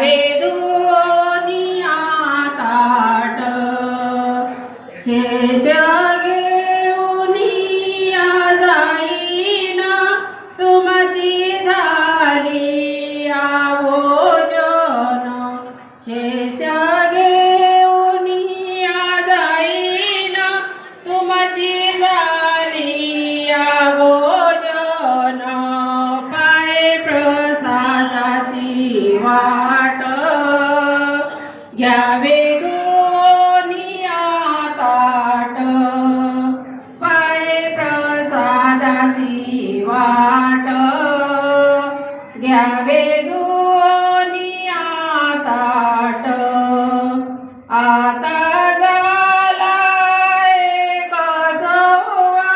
घ्यावे दोनिया ताट शेष घेऊन या जाईन तुमची झाली आवोजन शेष घेऊन या जाईन तुमची झाली आवोजन पाय प्रसादाची वाट घ्यावे दोनिया ताट पाय प्रसादाची वाट घ्यावे दोनिया ताट आता झाला एक सव्वा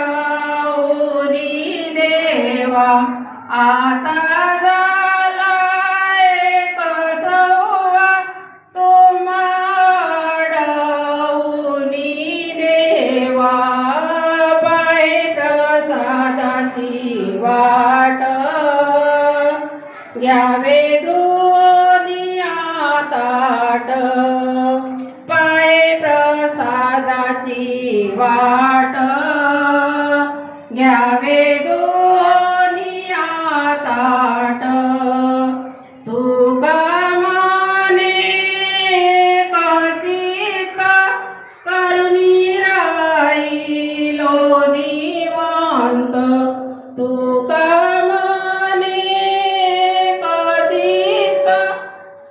तुम्हाडून देवा आता झाला एक सव्वा तुम्हाडून देवा पाय प्रसादाची वाट घ्यावे दोनिया ताट पाय प्रसादाची वाट घ्यावे दोनिया ताट तुका माने कचित करुणी राहिलो निवांत तुका माने कचित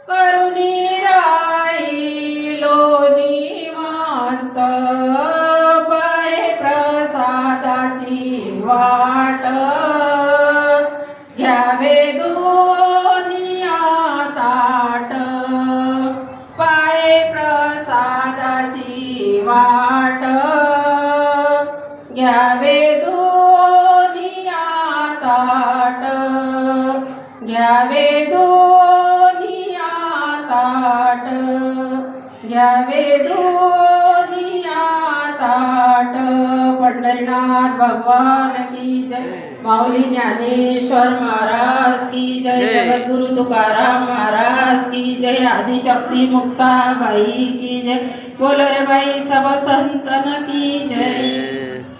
करुणी राहिलो निवांत पाय प्रसादाची वाट घ्यावे दोनिया ताट पाय प्रसादाची वाट घ्यावे दोनिया ताट घ्यावे दोनिया ताट घ्यावे दोनिया ताट पंढरीनाथ भगवान की जय माऊली ज्ञानेश्वर महाराज की जय जगद्गुरु तुकाराम महाराज की जय आदिशक्ती मुक्ताबाई की जय बोलो रे बाई सब संतन